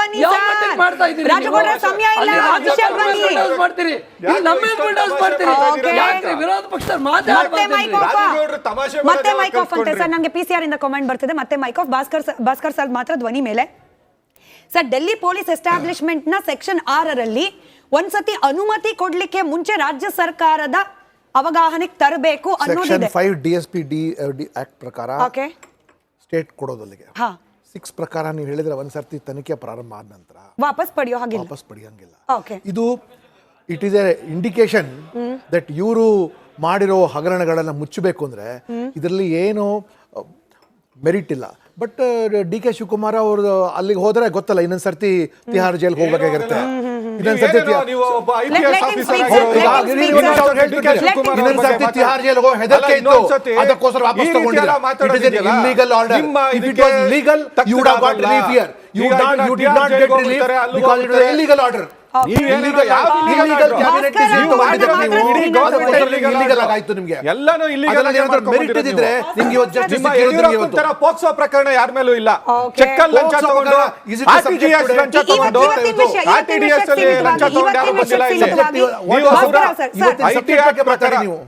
ಬನ್ನಿ ಯಾವ ಮಟ್ಟಿಗೆ ಮಾಡ್ತಾ ಇದ್ದೀರಿ ರಾಜಗೌಡ ಸಮಯ ಇಲ್ಲ ವಿಷಯಕ್ಕೆ ಬನ್ನಿ ಮಾಡ್ತೀರಿ ನಮ್ಮ ಮಾಡ್ತೀರಿ ಯಾಕೆ ವಿರೋಧ ಪಕ್ಷ ಮತ್ತೆ ಮೈಕ್ ಆಫ್ ಅಂತ ಸರ್ ನನಗೆ ಪಿಸಿಆರ್ ಇಂದ ಕಾಮೆಂಟ್ ಬರ್ತಿದೆ ಮತ್ತೆ ಮೈಕ್ ಆಫ್ ಭಾಸ್ಕರ್ ಸರ್ ಮಾತ್ರ ಧ್ವನಿ ಮೇಲೆ ಸರ್ ಡೆಲ್ಲಿ ಪೊಲೀಸ್ ಎಸ್ಟಾಬ್ಲಿಷ್ಮೆಂಟ್ ನ ಸೆಕ್ಷನ್ 6 ರಲ್ಲಿ ಒಂದ್ಸತಿ ಅನುಮತಿ ಕೊಡ್ಲಿಕ್ಕೆ ಮುಂಚೆ ರಾಜ್ಯ ಸರ್ಕಾರದ ಅವಗಾಹನೆಗೆ ತರಬೇಕು ಅನ್ನೋದಿದೆ 5 DSP ಆಕ್ಟ್ ಪ್ರಕಾರ ಸ್ಟೇಟ್ ಕೊಡೋದಲ್ಲಿಗೆ 6 ಪ್ರಕಾರ ನೀವು ಹೇಳಿದ್ರೆ ಒಂದ್ಸರ್ತಿ ತನಿಖೆ ಪ್ರಾರಂಭ ಆದ ನಂತರ ವಾಪಸ್ ಪಡೆಯಂಗಿಲ್ಲ ಇದು it is A indication that ಇವರು ಮಾಡಿರೋ ಹಗರಣಗಳನ್ನ ಮುಚ್ಚಬೇಕು ಅಂದ್ರೆ ಇದರಲ್ಲಿ ಏನು ಮೆರಿಟ್ ಇಲ್ಲ ಬಟ್ DK ಶಿವಕುಮಾರ್ ಅವರು ಅಲ್ಲಿಗೆ ಹೋದ್ರೆ ಗೊತ್ತಲ್ಲ ಇನ್ನೊಂದ್ಸರ್ತಿ ತಿಹಾರ್ ಜೈಲ್ಗೆ ಹೋಗ್ಬೇಕಾಗಿರುತ್ತೆ ಇನ್ನೊಂದ್ಸರ್ತಿ ತಿಹಾರ್ ಜೈಲ್ಗೆ ಹೋಗಿ ಹೆದರಿಕೆ ಇತ್ತು ಅದಕ್ಕೋಸ್ಕರ ವಾಪಸ್ ತಗೊಂಡಿದ್ದಾರೆ illegal order if it was legal you would have got relief here you did not get relief because it was illegal order POCSO ಪ್ರಕರಣ ಯಾರ ಮೇಲೂ ಇಲ್ಲ ಚೆಕ್ಕಲ್ಲಿ ಲಂಚ ತಗೊಂಡು ಆರ್ಟಿಜಿಎಸ್ ಲಂಚ ತಗೊಂಡು ಆರ್ಟಿಡಿಎಸ್ ಅಲ್ಲಿ ಲಂಚ ತಗೊಂಡು ಯಾರು ಬಂದಿಲ್ಲ ಸಬ್ಜೆಕ್ಟ್ ಬಗ್ಗೆ ಮಾತಾಡಿ ನೀವು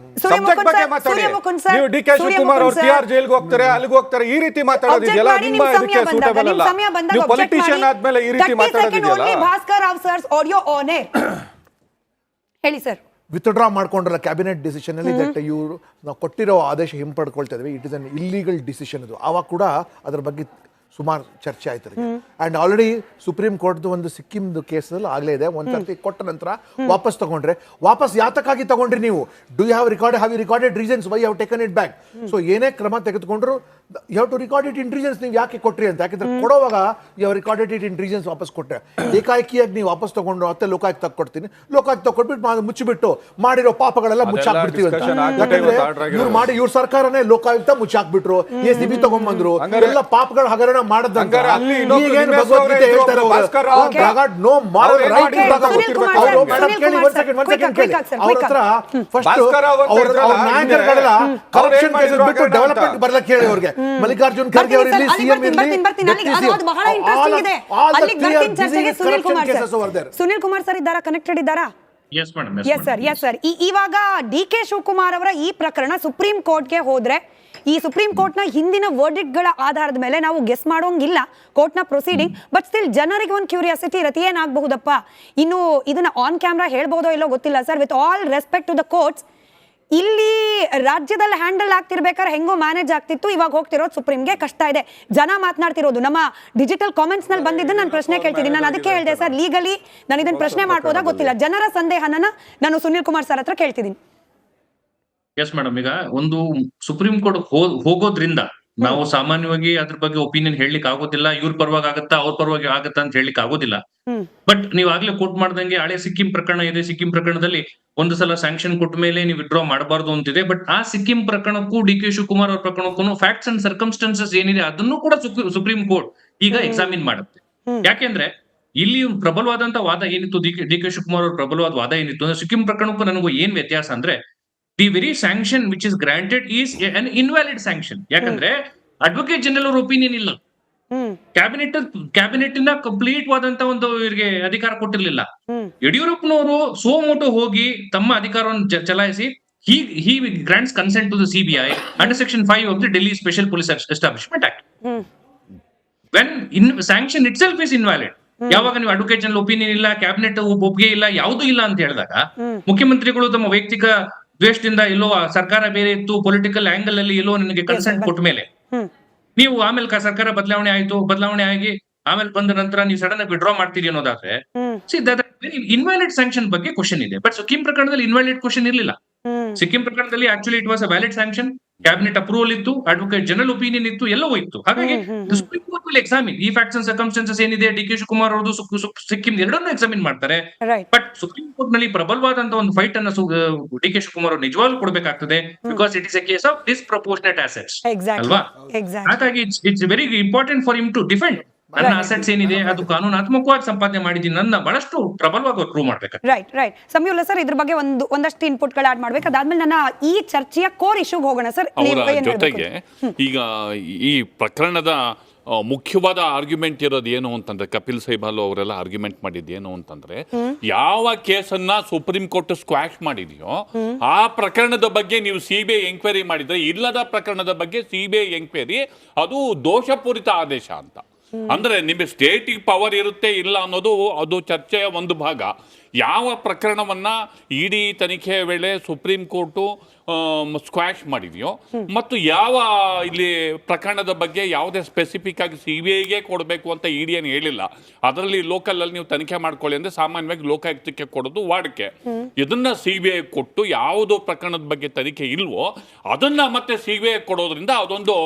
DK ಶಿವಕುಮಾರ್ ಅವರು ತಿಹಾರ್ ಜೈಲ್ಗೆ ಹೋಗ್ತಾರೆ ಅಲ್ಲಿಗೆ ಹೋಗ್ತಾರೆ ಈ ರೀತಿ ಮಾತಾಡೋದಿದೆಯಲ್ಲ ನಿಮ್ಮ ಇದಕ್ಕೆ ಸೂಟಬಲ್ ಅಲ್ಲ ನೀವು ಪೊಲಿಟಿಷಿಯನ್ ಆದ್ಮೇಲೆ ಈ ರೀತಿ ಮಾತಾಡೋದಿದೆಯಲ್ಲ Bhaskar Rao sir's audio on air ಹೇಳಿ ಸರ್ ವಿತ್ಡ್ರಾ ಮಾಡ್ಕೊಂಡ್ರಲ್ಲ ಕ್ಯಾಬಿನೆಟ್ ಡಿಸಿಷನ್ ಅಲ್ಲಿ ದಟ್ ಇವರು ನಾವು ಕೊಟ್ಟಿರೋ ಆದೇಶ ಹಿಂಪಡ್ಕೊಳ್ತಾ ಇದ್ವಿ it is an illegal decision ಇದು ಆವಾಗ ಕೂಡ ಅದ್ರ ಬಗ್ಗೆ ಸುಮಾರು ಚರ್ಚೆ ಆಯ್ತು ಅಂಡ್ ಆಲ್ರೆಡಿ ಸುಪ್ರೀಂ ಕೋರ್ಟ್ದು ಒಂದು ಸಿಕ್ಕಿಂದು ಕೇಸಲ್ಲಿ ಆಗಲೇ ಇದೆ ಒಂದ್ಸರ್ತಿ ಕೊಟ್ಟ ನಂತರ ವಾಪಸ್ ತಗೊಂಡ್ರೆ ವಾಪಸ್ ಯಾತಕ್ಕಾಗಿ ತಗೊಂಡ್ರಿ ನೀವು do you have recorded reasons why have taken it back so ಏನೇ ಕ್ರಮ ತೆಗೆದುಕೊಂಡ್ರು you have to record it in reasons ನೀವು ಯಾಕೆ ಕೊಟ್ರಿ ಅಂತ ಯಾಕಂದ್ರೆ ಕೊಡುವಾಗ you have recorded it in reasons ವಾಪಸ್ ಕೊಟ್ಟರೆ ಏಕಾಏಕಿಯಾಗಿ ನೀವು ವಾಪಸ್ ತಗೊಂಡ್ರು ಮತ್ತೆ ಲೋಕಾಯುಕ್ತ ತಗೊಡ್ತೀನಿ ಲೋಕಾಯುಕ್ತ ತಗೊಟ್ಬಿಟ್ಟು ಮುಚ್ಚಿಬಿಟ್ಟು ಮಾಡಿರೋ ಪಾಪಗಳೆಲ್ಲ ಮುಚ್ಚಾಕ್ಬಿಡ್ತೀವಿ ಅಂತ ಯಾಕಂದ್ರೆ ಇವ್ರ ಸರ್ಕಾರನೇ ಲೋಕಾಯುಕ್ತ ಮುಚ್ಚಾಕ್ಬಿಟ್ರು ACB ತಗೊಂಡ್ಬಂದ್ರು ಎಲ್ಲ ಪಾಪಗಳ ಹಗರಣ ಮಾಡದಂತ ಈಗೇನು ಭಗವದ್ಗೀತೆ ಹೇಳ್ತಾರೆ ನೋ ಮಾರಲ್ ರೈಟ್ ಅವ್ರ ಹತ್ರ ಫಸ್ಟ್ ಅವ್ರ ನಾಯಕರುಗಳೆಲ್ಲ ಕರಪ್ಷನ್ ಕೇಸ್ ಬಿಟ್ಟು ಡೆವಲಪ್ಮೆಂಟ್ ಬರ್ಲಕ್ಕೆ ಹೇಳಿ ಅವ್ರಿಗೆ ಮಲ್ಲಿಕಾರ್ಜುನ್ ಖರ್ಗೆ ಅವರು ಇಲ್ಲಿ ಸಿಎಂ ಸುನಿಲ್ ಕುಮಾರ್ ಸರ್ ಇದ್ದಾರಾ ಕನೆಕ್ಟೆಡ್ ಇದ್ದಾರಾ ಎಸ್ ಸರ್ ಇವಾಗ DK ಶಿವಕುಮಾರ್ ಅವರ ಈ ಪ್ರಕರಣ ಸುಪ್ರೀಂ ಕೋರ್ಟ್ಗೆ ಹೋದ್ರೆ ಈ ಸುಪ್ರೀಂ ಕೋರ್ಟ್ ನ ಹಿಂದಿನ ವರ್ಡಿಕ್ಟ್ ಗಳ ಆಧಾರದ ಮೇಲೆ ನಾವು ಗೆಸ್ ಮಾಡೋಂಗಿಲ್ಲ ಕೋರ್ಟ್ ನ ಪ್ರೊಸೀಡಿಂಗ್ ಬಟ್ ಸ್ಟಿಲ್ ಜನರಿಗೆ ಒಂದು ಕ್ಯೂರಿಯಾಸಿಟಿ ಇರುತ್ತೆ ಏನಾಗಬಹುದಪ್ಪ ಇನ್ನು ಇದನ್ನ ಆನ್ ಕ್ಯಾಮ್ರಾ ಹೇಳ್ಬಹುದೋ ಇಲ್ಲೋ ಗೊತ್ತಿಲ್ಲ sir with all respect to the courts ಇಲ್ಲಿ ರಾಜ್ಯದಲ್ಲಿ ಹ್ಯಾಂಡಲ್ ಆಗ್ತಿರ್ಬೇಕಾದ್ರೆ ಹೆಂಗೋ ಮ್ಯಾನೇಜ್ ಆಗ್ತಿತ್ತು ಇವಾಗ ಹೋಗ್ತಿರೋದು ಸುಪ್ರೀಂಗೆ ಕಷ್ಟ ಇದೆ ಜನ ಮಾತನಾಡ್ತಿರೋದು ನಮ್ಮ ಡಿಜಿಟಲ್ ಕಾಮೆಂಟ್ಸ್ ನಲ್ಲಿ ಬಂದಿದ್ದು ನಾನು ಪ್ರಶ್ನೆ ಕೇಳ್ತಿದ್ದೀನಿ ನಾನು ಅದಕ್ಕೆ ಹೇಳಿದೆ ಸರ್ ಲೀಗಲಿ ನಾನು ಇದನ್ನ ಪ್ರಶ್ನೆ ಮಾಡ್ಬೋದಾ ಗೊತ್ತಿಲ್ಲ ಜನರ ಸಂದೇಹನ ನಾನು ಸುನಿಲ್ ಕುಮಾರ್ ಸರ್ ಹತ್ರ ಕೇಳ್ತಿದ್ದೀನಿ ಎಸ್ ಮೇಡಮ್ ಈಗ ಒಂದು ಸುಪ್ರೀಂ ಕೋರ್ಟ್ ಹೋಗೋದ್ರಿಂದ ನಾವು ಸಾಮಾನ್ಯವಾಗಿ ಅದ್ರ ಬಗ್ಗೆ ಒಪಿನಿಯನ್ ಹೇಳಲಿಕ್ಕೆ ಆಗೋದಿಲ್ಲ ಇವ್ರ ಪರವಾಗಿ ಆಗತ್ತಾ ಅವ್ರ ಪರವಾಗಿ ಆಗತ್ತಾ ಅಂತ ಹೇಳಲಿಕ್ಕೆ ಆಗೋದಿಲ್ಲ ಬಟ್ ನೀವ್ ಆಗ್ಲೇ ಕೋಟ್ ಮಾಡ್ದಂಗೆ ಹಳೆ ಸಿಕ್ಕಿಂ ಪ್ರಕರಣ ಇದೆ ಸಿಕ್ಕಿಂ ಪ್ರಕರಣದಲ್ಲಿ ಒಂದು ಸಲ ಸ್ಯಾಂಕ್ಷನ್ ಕೊಟ್ಟ ಮೇಲೆ ನೀವು ವಿಡ್ರಾ ಮಾಡಬಾರ್ದು ಅಂತಿದೆ ಬಟ್ ಆ ಸಿಕ್ಕಿಂ ಪ್ರಕರಣಕ್ಕೂ DK ಶಿವಕುಮಾರ್ ಅವ್ರ ಪ್ರಕರಣಕ್ಕೂ ಫ್ಯಾಕ್ಟ್ಸ್ ಅಂಡ್ ಸರ್ಕಮ್ಸ್ಟೆನ್ಸಸ್ ಏನಿದೆ ಅದನ್ನು ಕೂಡ ಸುಪ್ರೀಂ ಕೋರ್ಟ್ ಈಗ ಎಕ್ಸಾಮಿನ್ ಮಾಡುತ್ತೆ ಯಾಕೆಂದ್ರೆ ಇಲ್ಲಿ ಪ್ರಬಲವಾದಂತ ವಾದ ಏನಿತ್ತು DK ಶಿವಕುಮಾರ್ ಅವ್ರ ಪ್ರಬಲವಾದ ವಾದ ಏನಿತ್ತು ಅಂದ್ರೆ ಸಿಕ್ಕಿಂ ಪ್ರಕರಣಕ್ಕೂ ನನಗೂ ಏನ್ ವ್ಯತ್ಯಾಸ ಅಂದ್ರೆ the very sanction which is granted is an invalid sanction ಯಾಕಂದ್ರೆ ಅಡ್ವೊಕೇಟ್ ಜನರಲ್ ಅವ್ರ ಒಪಿನಿಯನ್ ಇಲ್ಲ ಕ್ಯಾಬಿನೆಟ್ ಇಂದ ಕಂಪ್ಲೀಟ್ ವಾದಂತ ಒಂದು ಇವರಿಗೆ ಅಧಿಕಾರ ಕೊಟ್ಟಿರ್ಲಿಲ್ಲ ಯಡಿಯೂರಪ್ಪನವರು ಸೋಮೋಟೋ ಹೋಗಿ ತಮ್ಮ ಅಧಿಕಾರವನ್ನು ಚಲಾಯಿಸಿ he grants consent to the CBI under section 5 of the Delhi Special Police Establishment Act when sanction itself is invalid ಯಾವಾಗ ನೀವು ಅಡ್ವೊಕೇಟ್ ಜನರಲ್ ಒಪಿನಿಯನ್ ಇಲ್ಲ ಕ್ಯಾಬಿನೆಟ್ ಒಪ್ಪಿಗೆ ಇಲ್ಲ ಯಾವುದೂ ಇಲ್ಲ ಅಂತ ಹೇಳಿದಾಗ ಮುಖ್ಯಮಂತ್ರಿಗಳು ತಮ್ಮ ವೈಯಕ್ತಿಕ ದ್ವೇಷದಿಂದ ಎಲ್ಲೋ ಸರ್ಕಾರ ಬೇರೆ ಇತ್ತು ಪೊಲಿಟಿಕಲ್ ಆಂಗಲ್ ಅಲ್ಲಿ ಎಲ್ಲೋ ನಿಮಗೆ ಕನ್ಸೆಂಟ್ ಕೊಟ್ಟ ಮೇಲೆ ನೀವು ಆಮೇಲೆ ಸರ್ಕಾರ ಬದಲಾವಣೆ ಆಗಿ ಆಮೇಲೆ ಬಂದ ನಂತರ ನೀವು ಸಡನ್ ಆಗಿ ವಿಡ್ರಾ ಮಾಡ್ತೀರಿ ಅನ್ನೋದಾದ್ರೆ ಇನ್ವ್ಯಾಲಿಡ್ ಸ್ಯಾಂಕ್ಷನ್ ಬಗ್ಗೆ ಕ್ವಶನ್ ಇದೆ ಬಟ್ ಸಿಕ್ಕಿಂ ಪ್ರಕರಣದಲ್ಲಿ ಇನ್ವ್ಯಾಲಿಡ್ ಕ್ವಶನ್ ಇರಲಿಲ್ಲ ಸಿಕ್ಕಿಂ ಪ್ರಕರಣದಲ್ಲಿ actually it was a valid sanction cabinet approval ಇತ್ತು ಅಡ್ವೊಕೇಟ್ ಜನರಲ್ ಒಪಿನಿಯನ್ ಇತ್ತು ಎಲ್ಲವೂ ಇತ್ತು ಹಾಗಾಗಿ ಸುಪ್ರೀಂ ಕೋರ್ಟ್ ವಿಲ್ ಎಕ್ಸಾಮಿನ್ ಈ ಫ್ಯಾಕ್ಟ್ಸ್ ಅಂಡ್ ಸರ್ಕಮ್ಸ್ಟೆನ್ಸಸ್ ಏನಿದೆ DK ಶಿವಕುಮಾರ್ ಅವ್ರದ್ದು ಸಿಕ್ಕಿಂ ಎರಡನ್ನೂ ಎಕ್ಸಾಮಿನ್ ಮಾಡ್ತಾರೆ ಬಟ್ ಸುಪ್ರೀಂ ಕೋರ್ಟ್ ನಲ್ಲಿ ಪ್ರಬಲವಾದಂತ ಒಂದು ಫೈಟ್ ಅನ್ನ DK ಶಿವಕುಮಾರ್ ಅವರು ನಿಜವಾಗ್ಲೂ ಕೊಡಬೇಕಾಗ್ತದೆ because it is a case of disproportionate assets ಅಲ್ವಾ ಹಾಗಾಗಿ it's very important for him to defend ನನ್ನ ಅಸೆಟ್ಸ್ ಏನಿದೆ ಅದು ಕಾನೂನಾತ್ಮಕವಾಗಿ ಸಂಪಾದನೆ ಮಾಡಿದ್ದೀನಿ ನನ್ನ ಬಹಳಷ್ಟು ಪ್ರಬಲವಾಗಿ ಪ್ರೂವ್ ಮಾಡ್ಬೇಕು ರೈಟ್ ಸಮೀವುಲ್ಲಾ ಸರ್ ಇದ್ರ ಬಗ್ಗೆ ಒಂದಷ್ಟು ಇನ್ಪುಟ್ ಗಳು ಆಡ್ ಮಾಡ್ಬೇಕು ಅದಾದ್ಮೇಲೆ ನನ್ನ ಈ ಚರ್ಚೆಯ ಕೋರ್ ಇಶ್ಯೂಗೆ ಹೋಗೋಣ ಸರ್ ಜೊತೆಗೆ ಈಗ ಈ ಪ್ರಕರಣದ ಮುಖ್ಯವಾದ ಆರ್ಗ್ಯುಮೆಂಟ್ ಇರೋದು ಏನು ಅಂತಂದ್ರೆ ಕಪಿಲ್ ಸಿಬಲ್ ಅವರೆಲ್ಲ ಆರ್ಗ್ಯುಮೆಂಟ್ ಮಾಡಿದ್ದು ಏನು ಅಂತಂದ್ರೆ ಯಾವ ಕೇಸನ್ನ ಸುಪ್ರೀಂ ಕೋರ್ಟ್ ಸ್ಕ್ವಾಶ್ ಮಾಡಿದೆಯೋ ಆ ಪ್ರಕರಣದ ಬಗ್ಗೆ ನೀವು ಸಿಬಿಐ ಎಂಕ್ವೈರಿ ಮಾಡಿದ್ರೆ ಇಲ್ಲದ ಪ್ರಕರಣದ ಬಗ್ಗೆ ಸಿಬಿಐ ಎಂಕ್ವೈರಿ ಅದು ದೋಷಪೂರಿತ ಆದೇಶ ಅಂತ. ಅಂದ್ರೆ ನಿಮಗೆ ಸ್ಟೇಟಿಗೆ ಪವರ್ ಇರುತ್ತೆ ಇಲ್ಲ ಅನ್ನೋದು ಅದು ಚರ್ಚೆಯ ಒಂದು ಭಾಗ. ಯಾವ ಪ್ರಕರಣವನ್ನ ಇಡಿ ತನಿಖೆಯ ವೇಳೆ ಸುಪ್ರೀಂ ಕೋರ್ಟು ಸ್ಕ್ವಾಶ್ ಮಾಡಿದೆಯೋ ಮತ್ತು ಯಾವ ಇಲ್ಲಿ ಪ್ರಕರಣದ ಬಗ್ಗೆ ಯಾವುದೇ ಸ್ಪೆಸಿಫಿಕ್ ಆಗಿ ಸಿಬಿಐಗೆ ಕೊಡಬೇಕು ಅಂತ ಇಡಿ ಏನು ಹೇಳಿಲ್ಲ. ಅದರಲ್ಲಿ ಲೋಕಲ್ ಅಲ್ಲಿ ನೀವು ತನಿಖೆ ಮಾಡ್ಕೊಳ್ಳಿ ಅಂದ್ರೆ ಸಾಮಾನ್ಯವಾಗಿ ಲೋಕಾಯುಕ್ತಕ್ಕೆ ಕೊಡೋದು ವಾಡಿಕೆ. ಇದನ್ನ ಸಿಬಿಐ ಕೊಟ್ಟು ಯಾವುದೋ ಪ್ರಕರಣದ ಬಗ್ಗೆ ತನಿಖೆ ಇಲ್ವೋ ಅದನ್ನ ಮತ್ತೆ ಸಿಬಿಐ ಕೊಡೋದ್ರಿಂದ ಅದೊಂದು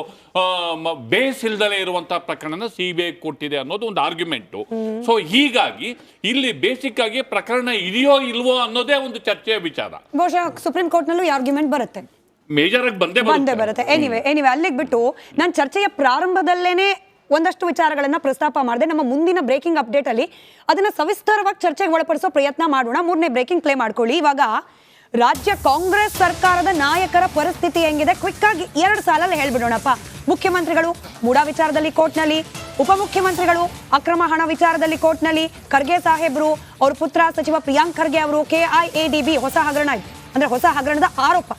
ಬೇಸ್ ಇಲ್ದಲೇ ಇರುವಂತಹ ಪ್ರಕರಣ ಸಿಬಿಐ ಕೊಟ್ಟಿದೆ ಅನ್ನೋದು ಒಂದು ಆರ್ಗ್ಯುಮೆಂಟು. ಸೊ ಹೀಗಾಗಿ ಇಲ್ಲಿ ಬೇಸಿಕ್ ಆಗಿ ಪ್ರಕರಣ ಇದೆಯೋ ಇಲ್ವೋ ಅನ್ನೋದೇ ಒಂದು ಚರ್ಚೆಯ ವಿಚಾರ. ಬಹುಶಃ ಸುಪ್ರೀಂ ಕೋರ್ಟ್ ನಲ್ಲೂ ಆರ್ಗ್ಯುಮೆಂಟ್ ಬರುತ್ತೆ, ಮೇಜರ್ ಆಗಿ ಬಂದೇ ಬರುತ್ತೆ. ಎನಿವೆ ಅಲ್ಲಿಗೆ ಬಿಟ್ಟು ನಾನು ಚರ್ಚೆಯ ಪ್ರಾರಂಭದಲ್ಲೇನೆ ಒಂದಷ್ಟು ವಿಚಾರಗಳನ್ನ ಪ್ರಸ್ತಾಪ ಮಾಡಿದೆ. ನಮ್ಮ ಮುಂದಿನ ಬ್ರೇಕಿಂಗ್ ಅಪ್ಡೇಟ್ ಅಲ್ಲಿ ಅದನ್ನ ಸವಿಸ್ತರವಾಗಿ ಚರ್ಚೆಗೆ ಒಳಪಡಿಸೋ ಪ್ರಯತ್ನ ಮಾಡೋಣ. 3ನೇ ಬ್ರೇಕಿಂಗ್ ಪ್ಲೇ ಮಾಡ್ಕೊಳ್ಳಿ. ಇವಾಗ ರಾಜ್ಯ ಕಾಂಗ್ರೆಸ್ ಸರ್ಕಾರದ ನಾಯಕರ ಪರಿಸ್ಥಿತಿ ಹೆಂಗಿದೆ ಕ್ವಿಕ್ ಆಗಿ 2 ಸಾಲಲ್ಲಿ ಹೇಳ್ಬಿಡೋಣಪ್ಪ. ಮುಖ್ಯಮಂತ್ರಿಗಳು ಮೂಡಾ ವಿಚಾರದಲ್ಲಿ ಕೋರ್ಟ್ನಲ್ಲಿ, ಉಪಮುಖ್ಯಮಂತ್ರಿಗಳು ಅಕ್ರಮ ಹಣ ವಿಚಾರದಲ್ಲಿ ಕೋರ್ಟ್ನಲ್ಲಿ, ಖರ್ಗೆ ಸಾಹೇಬ್ರು ಅವ್ರ ಪುತ್ರ ಸಚಿವ ಪ್ರಿಯಾಂಕ್ ಖರ್ಗೆ ಅವರು KIADB ಹೊಸ ಹಗರಣ, ಅಂದ್ರೆ ಹೊಸ ಹಗರಣದ ಆರೋಪ.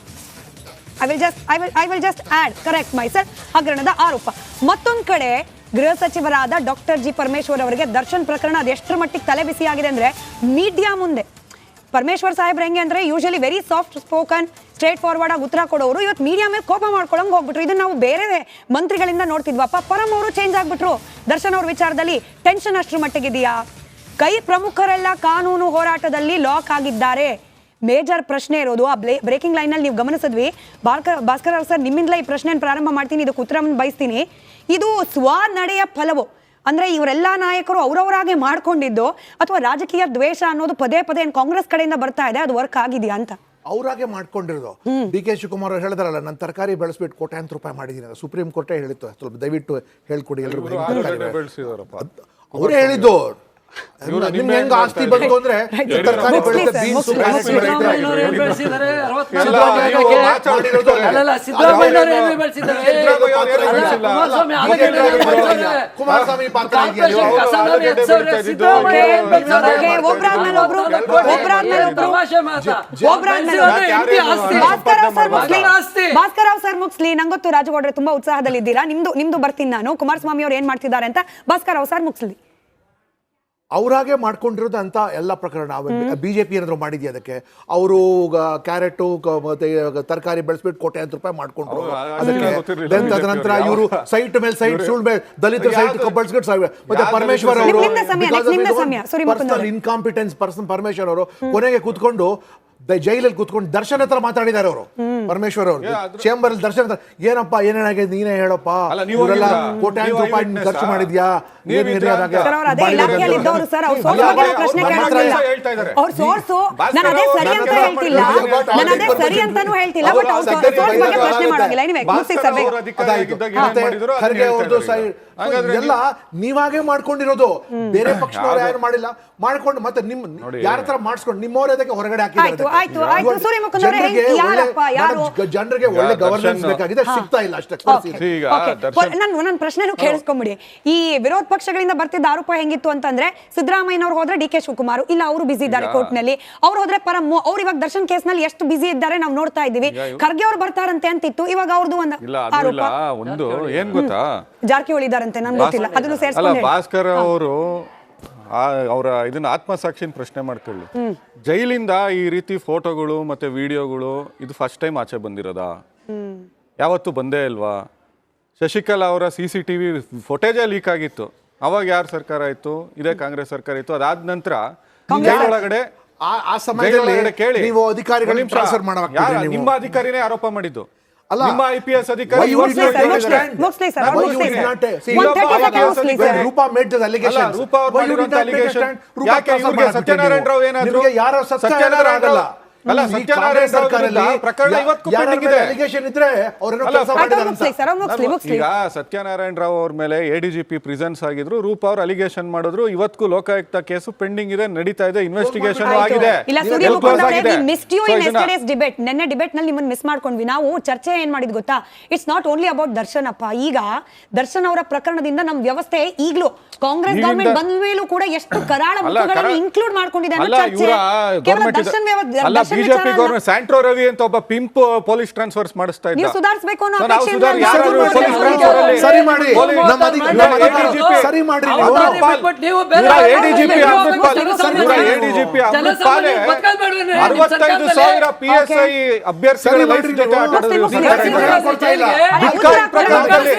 I will just add correct myself, ಹಗರಣದ ಆರೋಪ. ಮತ್ತೊಂದು ಕಡೆ ಗೃಹ ಸಚಿವರಾದ ಡಾಕ್ಟರ್ ಜಿ ಪರಮೇಶ್ವರ್ ಅವರಿಗೆ ದರ್ಶನ್ ಪ್ರಕರಣ ಅದೆಷ್ಟರ ಮಟ್ಟಿಗೆ ತಲೆ ಬಿಸಿಯಾಗಿದೆ ಅಂದ್ರೆ ಮೀಡಿಯಾ ಮುಂದೆ ಪರಮೇಶ್ವರ್ ಸಾಹೇಬ್ರು ಹೆಂಗೆ ಅಂದ್ರೆ usually very soft spoken straight forward ಆಗಿ ಉತ್ತರ ಕೊಡೋರು, ಇವತ್ತು ಮೀಡಿಯಾ ಮೇಲೆ ಕೋಪ ಮಾಡ್ಕೊಳಂಗೆ ಹೋಗ್ಬಿಟ್ರು. ಇದನ್ನ ನಾವು ಬೇರೆ ಮಂತ್ರಿಗಳಿಂದ ನೋಡ್ತಿದ್ವಪ್ಪ. ಪರಂ ಅವರು ಚೇಂಜ್ ಆಗ್ಬಿಟ್ರು. ದರ್ಶನ್ ಅವ್ರ ವಿಚಾರದಲ್ಲಿ ಟೆನ್ಷನ್ ಅಷ್ಟರ ಮಟ್ಟಿಗಿದೆಯಾ? ಕೈ ಪ್ರಮುಖರೆಲ್ಲ ಕಾನೂನು ಹೋರಾಟದಲ್ಲಿ ಲಾಕ್ ಆಗಿದ್ದಾರೆ. ಮೇಜರ್ ಪ್ರಶ್ನೆ ಇರೋದು ಆ ಬ್ರೇಕಿಂಗ್ ಲೈನ್ ಅಲ್ಲಿ ನೀವು ಗಮನಿಸಿದ್ವಿ. ಭಾಸ್ಕರ್ ರಾವ್ ಸರ್, ನಿಮ್ಮಿಂದಲೇ ಈ ಪ್ರಶ್ನೆಯನ್ನು ಪ್ರಾರಂಭ ಮಾಡ್ತೀನಿ, ಇದಕ್ಕೆ ಉತ್ತರವನ್ನು ಬಯಸ್ತೀನಿ. ಇದು ಸ್ವನಡೆಯ ಫಲವು ಅಂದ್ರೆ ಇವರೆಲ್ಲ ನಾಯಕರು ಅವರವರಾಗೆ ಮಾಡ್ಕೊಂಡಿದ್ದು ಅಥವಾ ರಾಜಕೀಯ ದ್ವೇಷ ಅನ್ನೋದು ಪದೇ ಪದೇ ಕಾಂಗ್ರೆಸ್ ಕಡೆಯಿಂದ ಬರ್ತಾ ಇದೆ, ಅದು ವರ್ಕ್ ಆಗಿದೆಯಾ ಅಂತ? ಅವ್ರಾಗೆ ಮಾಡ್ಕೊಂಡಿರೋದು. DK ಶಿವಕುಮಾರ್ ಅವ್ರು ಹೇಳಿದ್ರಲ್ಲ, ನಾನು ತರಕಾರಿ ಬೆಳೆಸ್ಬಿಟ್ಟು ಕೋಟ್ಯಾಂತರ ರೂಪಾಯಿ ಮಾಡಿದ್ದೀನಿ, ಸುಪ್ರೀಂ ಕೋರ್ಟೇ ಹೇಳಿತ್ತು. ಸ್ವಲ್ಪ ದಯವಿಟ್ಟು ಹೇಳ್ಕೊಡಿ ಎಲ್ರಿಗೂ. ಅವರೇ ಹೇಳಿದ್ದು. ನಿಮ್ಗೆ ಹೆಂಗ ಆಸ್ತಿ ಬಂತು ಅಂದ್ರೆ ತರಕಾರಿ ಬೆಳೆದ ಬೀನ್ಸ್ ಕುಮಾರಸ್ವಾಮಿ ಪಾತ್ರ ಭಾಸ್ಕರ್ ರಾವ್ ಸರ್ ಮುಗಿಸ್ಲಿ. ನಂಗೊತ್ತು ರಾಜಗೌಡ್ರೆ ತುಂಬಾ ಉತ್ಸಾಹದಲ್ಲಿದ್ದೀರಾ. ನಿಮ್ದು ಬರ್ತೀನಿ ನಾನು. ಕುಮಾರಸ್ವಾಮಿ ಅವ್ರು ಏನ್ ಮಾಡ್ತಿದ್ದಾರೆ ಅಂತ ಭಾಸ್ಕರ್ ರಾವ್ ಸರ್ ಮುಗಿಸ್ಲಿ. ಅವರಾಗೆ ಮಾಡ್ಕೊಂಡಿರೋದು ಅಂತ ಎಲ್ಲ ಪ್ರಕರಣ. ಬಿಜೆಪಿ ಏನಾದ್ರು ಮಾಡಿದ್ಯಾ ಅದಕ್ಕೆ? ಅವರು ಕ್ಯಾರೆಟ್ ಮತ್ತೆ ತರಕಾರಿ ಬೆಳೆಸ್ಬಿಟ್ಟು ಕೋಟ್ಯಾಂತರ ರೂಪಾಯಿ ಮಾಡ್ಕೊಂಡ್ರು. ತದನಂತರ ಇವರು ಸೈಟ್ ಮೇಲೆ ಸೈಟ್ ಸುಳ್ಳು ಮೇಲೆ ದಲಿತರ ಸೈಟ್ ಬೆಳೆಸ್ಬಿಟ್ಟು ಮತ್ತೆ ಪರಮೇಶ್ವರ್ ಅವರು ಇನ್ಕಾಂಪಿಟೆನ್ಸ್ ಪರ್ಸನ್ ಪರಮೇಶ್ವರ್ ಅವರು ಕೊನೆಗೆ ಕೂತ್ಕೊಂಡು ಜೈಲಲ್ಲಿ ಕೂತ್ಕೊಂಡು ದರ್ಶನ್ ಹತ್ರ ಮಾತಾಡಿದ್ದಾರೆ ಅವರು. ಪರಮೇಶ್ವರ್ ಅವರು ಚೇಂಬರ್ ಅಲ್ಲಿ ದರ್ಶನ್ ಹತ್ರ ಏನಪ್ಪ ಏನೇನಾಗಿದೆ ನೀನೇ ಹೇಳಪ್ಪ, ಇವರೆಲ್ಲ ಕೋಟ್ಯಾಂತರ ರೂಪಾಯಿ ಖರ್ಚು ಮಾಡಿದ್ಯಾ, ಎಲ್ಲ ನೀವಾಗೆ ಮಾಡ್ಕೊಂಡಿರೋದು. ಬೇರೆ ಪಕ್ಷದವ್ರು ಯಾರು ಮಾಡಿಲ್ಲ. ಮಾಡ್ಕೊಂಡು ಮತ್ತೆ ನಿಮ್ ಯಾರ ಹತ್ರ ಮಾಡಿಸ್ಕೊಂಡು ನಿಮ್ಮವರೇ ಅದಕ್ಕೆ ಹೊರಗಡೆ ಹಾಕಿದ್ದಾರೆ. ಜನರಿಗೆ ಒಳ್ಳೆ ಗವರ್ನೆನ್ಸ್ ಬೇಕಾಗಿದೆ, ಸಿಗ್ತಾ ಇಲ್ಲ ಅಷ್ಟೇ. ನನ್ನ ಪ್ರಶ್ನೆನೂ ಕೇಳಿಸ್ಕೊಂಬಿಡಿ. ಈ ವಿರೋಧ ಪಕ್ಷಗಳಿಂದ ಬರ್ತಿದ್ದ ಆರೋಪ ಹೆಂಗಿತ್ತು ಅಂತಂದ್ರೆ ಸಿದ್ದರಾಮಯ್ಯನವ್ರು ಹೋದ್ರೆ DK ಶಿವಕುಮಾರ್ ಇಲ್ಲ, ಅವರು ಬಿಸಿ ಇದ್ದಾರೆ ಕೋರ್ಟ್ ನಲ್ಲಿ. ಅವ್ರು ಹೋದ್ರೆ ಪರಂ, ಅವ್ರು ಇವಾಗ ದರ್ಶನ್ ಕೇಸ್ ನಲ್ಲಿ ಎಷ್ಟು ಬಿಸಿ ಇದ್ದಾರೆ ನಾವು ನೋಡ್ತಾ ಇದ್ದೀವಿ. ಖರ್ಗೆ ಅವ್ರು ಬರ್ತಾರಂತೆ ಅಂತಿತ್ತು, ಇವಾಗ ಅವ್ರದ್ದು ಒಂದು ಆರೋಪ. ಒಂದು ಏನ್ ಗೊತ್ತಾ, ಜಾರಕಿಹೊಳಿ ಇದಾರಂತೆ, ನನ್ಗೆ ಗೊತ್ತಿಲ್ಲ. ಅದನ್ನು ಸೇರಿಸ್ಕೊಂಡು ಭಾಸ್ಕರ್ ಅವರು ಅವರ ಇದನ್ನ ಆತ್ಮಸಾಕ್ಷಿನ ಪ್ರಶ್ನೆ ಮಾಡ್ಕೊಳ್ಳಿ. ಜೈಲಿಂದ ಈ ರೀತಿ ಫೋಟೋಗಳು ಮತ್ತೆ ವಿಡಿಯೋಗಳು ಇದು ಫಸ್ಟ್ ಟೈಮ್ ಆಚೆ ಬಂದಿರೋದಾ? ಯಾವತ್ತು ಬಂದೇ ಇಲ್ವಾ? ಶಶಿಕಲಾ ಅವರ CCTV ಫುಟೇಜೇ ಲೀಕ್ ಆಗಿತ್ತು. ಅವಾಗ ಯಾರ ಸರ್ಕಾರ ಇತ್ತು? ಇದೇ ಕಾಂಗ್ರೆಸ್ ಸರ್ಕಾರ ಇತ್ತು. ಅದಾದ ನಂತರ ಜೈಲೊಳಗಡೆ ಆ ಸಮಯದಲ್ಲಿ ಕೇಳಿ ನೀವು ಅಧಿಕಾರಿಗಳು ಟ್ರಾನ್ಸ್ಫರ್ ಮಾಡಬೇಕು. ನಿಮ್ಮ ಅಧಿಕಾರಿನೇ ಆರೋಪ ಮಾಡಿದ್ದು. ಅಲ್ಲ, ನಿಮ್ಮ IPS ಅಧಿಕಾರಿ ಸತ್ಯನಾರಾಯಣ ರಾವ್ ಏನಾದ್ರು ಅಲ್ಲ, ಈ ಸತ್ಯನಾರಾಯಣ ಕಾಂಗ್ರೆಸ್ ರಾವ್ ಸರ್ಕಾರದಲ್ಲಿ ವಿರುದ್ಧ ಪ್ರಕರಣ ಇವತ್ತು ಯಾರ pending ಮೇಲೆ ಇದೆ. allegation ಇದ್ರೆ ಅವ್ರೇನೋ ಅಲ್ಲ, ಕೆಲಸ ಮಾಡಿದ್ದಾರೆ ಅಂತ. ಮುಗ್ಸ್ಲಿ ಸರ್, ಅವ್ರು ಮುಗ್ಸ್ಲಿ. ಈಗ ಸತ್ಯನಾರಾಯಣ ರಾವ್ ಅವ್ರ ಮೇಲೆ ADGP ಪ್ರಿಸನ್ಸ್ ಆಗಿದ್ರು, ರೂಪ ಅವ್ರು ಅಲಿಗೇಷನ್ ಮಾಡಿದ್ರು. ಇವತ್ತು ಲೋಕಾಯುಕ್ತ ಕೇಸು ಪೆಂಡಿಂಗ್ ಇದೆ, ನಡೀತಾ ಇದೆ, ಇನ್ವೆಸ್ಟಿಗೇಷನ್ ಆಗಿದೆ. ಇಲ್ಲ, ಸೂರ್ಯ ಮುಖಂಡ್ ಅವರೇ, we missed you in yesterday's debate. ನೆನ್ನೆ ಡಿಬೇಟ್ ನಲ್ಲಿ ನಿಮ್ಮನ್ನ ಮಿಸ್ ಮಾಡ್ಕೊಂಡ್ವಿ. ನಾವು ಚರ್ಚೆ ಏನ್ ಮಾಡಿದ್ ಗೊತ್ತಾ, it's not only about Darshan ಅಪ್ಪ. ಈಗ ದರ್ಶನ್ ಅವರ ಪ್ರಕರಣದಿಂದ ನಮ್ ವ್ಯವಸ್ಥೆ ಈಗಲೂ ಕಾಂಗ್ರೆಸ್ ಗವರ್ಮೆಂಟ್ ಬಂದ ಮೇಲೂ ಕೂಡ ಎಷ್ಟು ಕರಾಳ ಮುಖಗಳನ್ನು ಇನ್ಕ್ಲೂಡ್ ಮಾಡ್ಕೊಂಡಿದೆ ಅನ್ನೋ ಚರ್ಚೆ. ಕೇವಲ Darshan BJP government Santro Ravi ಅಂತ ಒಬ್ಬ ಪಿಂಪ್ ಪೊಲೀಸ್ ಟ್ರಾನ್ಸ್ಫರ್ಸ್ ಮಾಡಿಸ್ತಾ ಇದ್ದ. ನೀವು ಸುಧಾರಿಸಬೇಕು ಅನ್ನೋ ನಾವು ಅಪೇಕ್ಷೆ ಸುಧಾರ- ಯಾರು ಪೊಲೀಸ್ ಟ್ರಾನ್ಸ್ಫರ್ ಅಲ್ಲಿ ಸರಿ ಮಾಡಿ. ಪೊಲೀಸ್- ನಮ್ಮ ಅಧಿಕಾರಿ ಸರಿ ಮಾಡ್ರಿ ನೀವು. ಅವ್ರು ನೀವು ಬೇರೆ ADGP ಅಮೃತ್ ಪಾಲ್, ಜನಸಾಮಾನ್ಯ ADGP ಅಮೃತ್ ಪಾಲೆ 65,000 PSI ಅಭ್ಯರ್ಥಿಗಳ ಲೈಫ್ ಜೊತೆ ಆಟ ಆಡೋದು ಬಿಟ್ಕಾಯಿನ್ ಪ್ರಕರಣದಲ್ಲಿ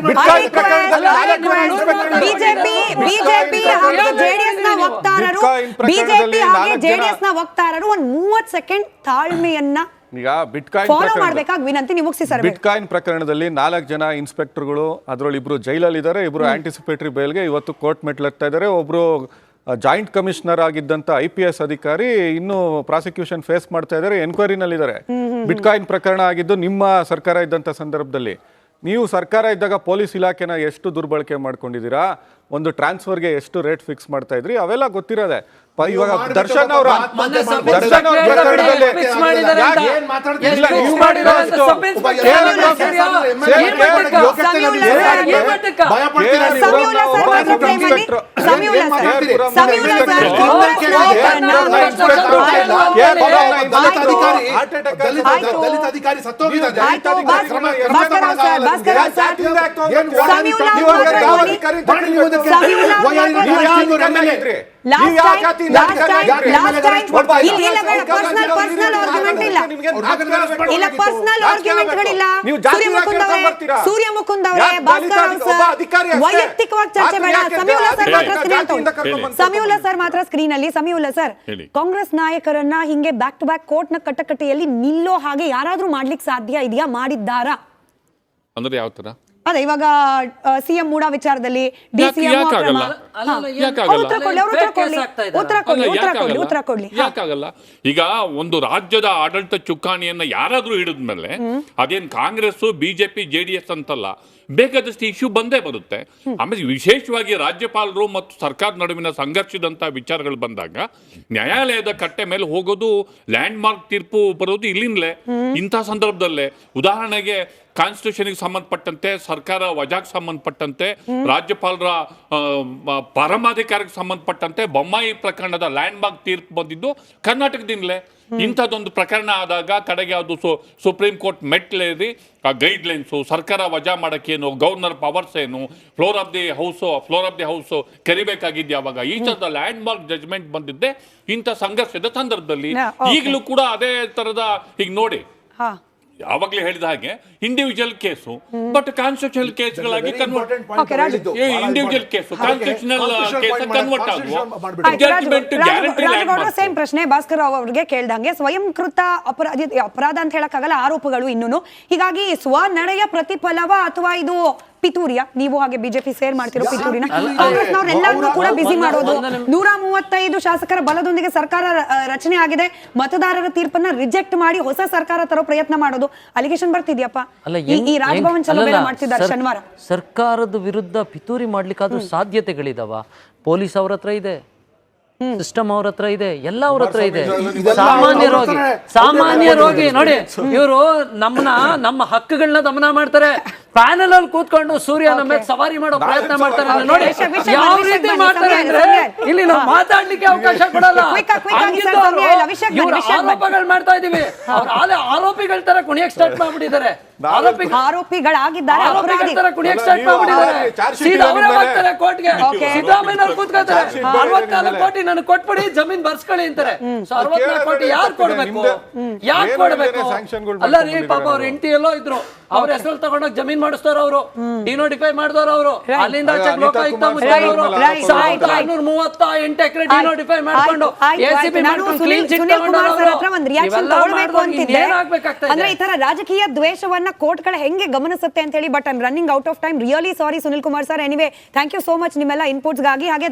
ಬಿಟ್ಕಾಯಿನ್ ಪ್ರಕರಣದಲ್ಲಿ 4 ಇನ್ಸ್ಪೆಕ್ಟರ್ ಬಿಜೆಪಿ ಹಾಗೆ ಜೆಡಿಎಸ್ ನ ವಕ್ತಾರರು ಬಿಜೆಪಿ ಹಾಗೆ ಜೆಡಿಎಸ್ ನ ವಕ್ತಾರರು ಒಂದು 30 ಸೆಕೆಂಡ್ ತಾಳ್ಮೆಯನ್ನ ಈಗ ಬಿಟ್ಕಾಯಿನ್ ಫಾಲೋ ಪ್ರಕರಣ ಮಾಡ್ಬೇಕಾಗಿ ವಿನಂತಿ. ನೀವು ಮುಗಿಸಿ ಸರ್. ಬಿಟ್ಕಾಯಿನ್ ಪ್ರಕರಣದಲ್ಲಿ 4 ಜನ ಇನ್ಸ್ಪೆಕ್ಟರ್ಗಳು, ಅದರಲ್ಲಿ ಇಬ್ರು ಜೈಲಲ್ಲಿ ಇದ್ದಾರೆ, ಇಬ್ರು ಆಂಟಿಸಿಪೇಟರಿ ಬೇಲ್ಗೆ ಇವತ್ತು ಕೋರ್ಟ್ ಮೆಟ್ಲತ್ತಾ ಇದ್ದಾರೆ. ಒಬ್ರು ಜಾಯಿಂಟ್ ಕಮಿಷನರ್ ಆಗಿದ್ದಂತ IPS ಅಧಿಕಾರಿ ಇನ್ನು ಪ್ರಾಸಿಕ್ಯೂಷನ್ ಫೇಸ್ ಮಾಡ್ತಾ ಇದ್ದಾರೆ, ಎನ್ಕ್ವೈರಿನಲ್ಲಿದ್ದಾರೆ. ಬಿಟ್ಕಾಯಿನ್ ಪ್ರಕರಣ ಆಗಿದ್ದು ನಿಮ್ಮ ಸರ್ಕಾರ ಇದ್ದಂತ ಸಂದರ್ಭದಲ್ಲಿ. ನೀವು ಸರ್ಕಾರ ಇದ್ದಾಗ ಪೊಲೀಸ್ ಇಲಾಖೆನ ಎಷ್ಟು ದುರ್ಬಳಕೆ ಮಾಡ್ಕೊಂಡಿದ್ದೀರಾ, ಒಂದು ಟ್ರಾನ್ಸ್ಫರ್ಗೆ ಎಷ್ಟು ರೇಟ್ ಫಿಕ್ಸ್ ಮಾಡ್ತಾ ಇದ್ರಿ, ಅವೆಲ್ಲ ಗೊತ್ತಿರೋದೆ. ಇವಾಗ ದರ್ಶನ್ ಅವರ ಪ್ರಕರಣದಲ್ಲಿ ಇಲ್ಲ, ನೀವು ಮಾಡಿರೋ ಅಷ್ಟು ದಲಿತ ಅಧಿಕಾರಿ ಸತ್ತೋಗಿದ್ದಾರೆ. ಸೂರ್ಯ ಮುಕುಂದ್ ಅವರೇ, ಭಾಸ್ಕರ್ ವೈಯಕ್ತಿಕವಾಗಿ ಚರ್ಚೆ ಬೇಡ. ಸಮೀವುಲ್ಲಾ ಸರ್ ಮಾತ್ರ ಸ್ಕ್ರೀನ್ ಅಲ್ಲಿ. ಸಮೀವುಲ್ಲಾ ಸರ್, ಕಾಂಗ್ರೆಸ್ ನಾಯಕರನ್ನ ಹಿಂಗೆ ಬ್ಯಾಕ್ ಟು ಬ್ಯಾಕ್ ಕೋರ್ಟ್ ನ ಕಟಕಟೆಯಲ್ಲಿ ನಿಲ್ಲೋ ಹಾಗೆ ಯಾರಾದ್ರೂ ಮಾಡ್ಲಿಕ್ಕೆ ಸಾಧ್ಯ ಇದೆಯಾ, ಮಾಡಿದ್ದಾರಾ? ಅಂದ್ರೆ ಯಾವ ತರ? ಅದೇ ಇವಾಗ ಸಿಎಂ ಮೂಡಾ ವಿಚಾರದಲ್ಲಿ ಉತ್ತರ ಕೊಡ್ಲಿ. ಯಾಕಾಗಲ್ಲ? ಈಗ ಒಂದು ರಾಜ್ಯದ ಆಡಳಿತ ಚುಕ್ಕಾಣಿಯನ್ನ ಯಾರಾದ್ರೂ ಹಿಡಿದ್ಮೇಲೆ ಅದೇನ್ ಕಾಂಗ್ರೆಸ್ ಬಿಜೆಪಿ JDS ಅಂತಲ್ಲ, ಬೇಕಾದಷ್ಟು ಇಶ್ಯೂ ಬಂದೇ ಬರುತ್ತೆ. ಆಮೇಲೆ ವಿಶೇಷವಾಗಿ ರಾಜ್ಯಪಾಲರು ಮತ್ತು ಸರ್ಕಾರ ನಡುವಿನ ಸಂಘರ್ಷದಂತ ವಿಚಾರಗಳು ಬಂದಾಗ ನ್ಯಾಯಾಲಯದ ಕಟ್ಟೆ ಮೇಲೆ ಹೋಗೋದು, ಲ್ಯಾಂಡ್ ಮಾರ್ಕ್ ತೀರ್ಪು ಬರೋದು ಇಲ್ಲಿಂದಲೇ. ಇಂಥ ಸಂದರ್ಭದಲ್ಲೇ ಉದಾಹರಣೆಗೆ ಕಾನ್ಸ್ಟಿಟ್ಯೂಷನ್ಗೆ ಸಂಬಂಧಪಟ್ಟಂತೆ, ಸರ್ಕಾರ ವಜಾಗೆ ಸಂಬಂಧಪಟ್ಟಂತೆ, ರಾಜ್ಯಪಾಲರ ಪರಮಾಧಿಕಾರಕ್ಕೆ ಸಂಬಂಧಪಟ್ಟಂತೆ ಬೊಮ್ಮಾಯಿ ಪ್ರಕರಣದ ಲ್ಯಾಂಡ್ ಮಾರ್ಕ್ ತೀರ್ಪು ಬಂದಿದ್ದು ಕರ್ನಾಟಕದಿಂದಲೇ. ಇಂಥದ್ದೊಂದು ಪ್ರಕರಣ ಆದಾಗ ಕಡೆಗೆ ಅದು ಸುಪ್ರೀಂ ಕೋರ್ಟ್ ಮೆಟ್ಲೇರಿ ಆ ಗೈಡ್ಲೈನ್ಸು, ಸರ್ಕಾರ ವಜಾ ಮಾಡೋಕ್ಕೇನು, ಗವರ್ನರ್ ಪವರ್ಸ್ ಏನು, ಫ್ಲೋರ್ ಆಫ್ ದಿ ಹೌಸ್ ಕರಿಬೇಕಾಗಿದ್ದೆ. ಅವಾಗ ಈ ಥರದ ಲ್ಯಾಂಡ್ ಮಾರ್ಕ್ ಜಜ್ಮೆಂಟ್ ಬಂದಿದ್ದೆ ಇಂಥ ಸಂಘರ್ಷದ ಸಂದರ್ಭದಲ್ಲಿ. ಈಗಲೂ ಕೂಡ ಅದೇ ತರದ ಈಗ ನೋಡಿ, ಯಾವಾಗಲೇ ಹೇಳಿದ ಹಾಗೆ ಇಂಡಿವಿಜುವಲ್ ಕೇಸು, ಬಟ್ ಕಾನ್ಸ್ಟಿಟ್ಯೂಷನಲ್ ಕೇಸ್ಗಳಾಗಿ individual case constitutional case convert ಆಗುವ ಜಡ್ಜ್ಮೆಂಟ್ ಗ್ಯಾರಂಟಿ. ಸೇಮ್ ಪ್ರಶ್ನೆ ಭಾಸ್ಕರ್ ರಾವ್ ಅವರಿಗೆ ಕೇಳ್ದಂಗೆ, ಸ್ವಯಂಕೃತ ಅಪರಾಧ ಅಂತ ಹೇಳಕ್ಕಾಗಲ್ಲ, ಆರೋಪಗಳು ಇನ್ನೂನು. ಹೀಗಾಗಿ ಸ್ವನಡೆಯ ಪ್ರತಿಫಲವ ಅಥವಾ ಇದು ಪಿತೂರಿಯ? ನೀವು ಹಾಗೆ ಬಿಜೆಪಿ ಸೇರ್ ಮಾಡ್ತಿರೋ ಪಿತೂರಿನ ಕಾಂಗ್ರೆಸ್ನವ್ರೆಲ್ಲರನ್ನೂ ಕೂಡ ಬಿಸಿ ಮಾಡೋದು. 135 ಶಾಸಕರ ಬಲದೊಂದಿಗೆ ಸರ್ಕಾರ ರಚನೆ ಆಗಿದೆ, ಮತದಾರರ ತೀರ್ಪನ್ನ ರಿಜೆಕ್ಟ್ ಮಾಡಿ ಹೊಸ ಸರ್ಕಾರ ತರೋ ಪ್ರಯತ್ನ ಮಾಡೋದು ಅಲಿಗೇಷನ್ ಬರ್ತಿದ್ಯಪ್ಪ. ಈ ರಾಜಭವನ್ ಚಲೋ ಮಾಡ್ತಿದ್ದಾರೆ ಶನಿವಾರ. ಸರ್ಕಾರದ ವಿರುದ್ಧ ಪಿತೂರಿ ಮಾಡ್ಲಿಕ್ಕಾದ್ರೂ ಸಾಧ್ಯತೆಗಳಿದಾವ? ಪೊಲೀಸ್ ಅವ್ರ ಹತ್ರ ಇದೆ, ಸಿಸ್ಟಮ್ ಅವ್ರ ಹತ್ರ ಇದೆ, ಎಲ್ಲ ಅವ್ರ ಹತ್ರ ಇದೆ. ಸಾಮಾನ್ಯ ರೋಗಿ ನೋಡಿ, ಇವರು ನಮ್ಮ ಹಕ್ಕುಗಳನ್ನ ದಮನ ಮಾಡ್ತಾರೆ. ಪ್ಯಾನಲ್ ಅಲ್ಲಿ ಕೂತ್ಕೊಂಡು ಸೂರ್ಯ ನಮ್ಮ ಸವಾರಿ ಮಾಡೋ ಪ್ರಯತ್ನ ಮಾಡ್ತಾರೆ. ನೋಡಿ ಯಾವ ರೀತಿ ಮಾಡ್ತಾರೆ ಅಂದ್ರೆ, ಇಲ್ಲಿ ನಾವು ಮಾತಾಡ್ಲಿಕ್ಕೆ ಅವಕಾಶ ಕೊಡಲ್ಲ. ಆರೋಪಗಳು ಮಾಡ್ತಾ ಇದೀವಿ, ಆರೋಪಿಗಳ ತರ ಕುಣಿಯಕ್ ಸ್ಟಾರ್ಟ್ ಮಾಡ್ಬಿಟ್ಟಿದ್ದಾರೆ. ಆರೋಪಿಗಳಾಗಿದ್ದಾರೆ, ಸಿದ್ದರಾಮಯ್ಯ ಕೂತ್ಕೊಳ್ತಾರೆ, 64 ಕೋಟಿ ನನಗೆ ಕೊಟ್ಬಿಡಿ, ಜಮೀನ್ ಬರ್ಸ್ಕೊಳ್ಳಿ ಅಂತಾರೆ. 64 ಕೋಟಿ ಯಾರು ಕೊಡ್ಬೇಕು? ಯಾಕೆ ಕೊಡ್ಬೇಕು? ಅಲ್ಲ ರೀ, ಪಾಪ ಅವ್ರ ಹೆಂಡತಿ ಎಲ್ಲೋ ಇದ್ರು, ಅವ್ರ ಹೆಸರು ತಗೊಂಡೋಗಿ ಜಮೀನ್ ಮಾಡಿಸ್ತಾರ, ಅವರು ಡಿನೋಟಿಫೈ ಮಾಡಿದವರು, ಅವರು ಅಲ್ಲಿಂದ ಲೋಕಾಯುಕ್ತ 1638 ಎಕರೆ ಡಿನೋಟಿಫೈ ಮಾಡ್ಕೊಂಡು ACB ಮಾಡ್ಕೊಂಡು ಕ್ಲೀನ್ ಚಿಟ್ ಅಂದ್ರೆ ಈ ತರ ರಾಜಕೀಯ ದ್ವೇಷವನ್ನ ಕೋರ್ಟ್ಗಳ ಹೆಂಗೆ ಗಮನಿಸುತ್ತೆ ಅಂತ ಹೇಳಿ. But I am running out of time. Really sorry Sunil Kumar sir. Anyway, thank you so much ನಿಮ್ಮೆಲ್ಲ ಇನ್ಪುಟ್ಸ್ ಗಾಗಿ. ಹಾಗೆ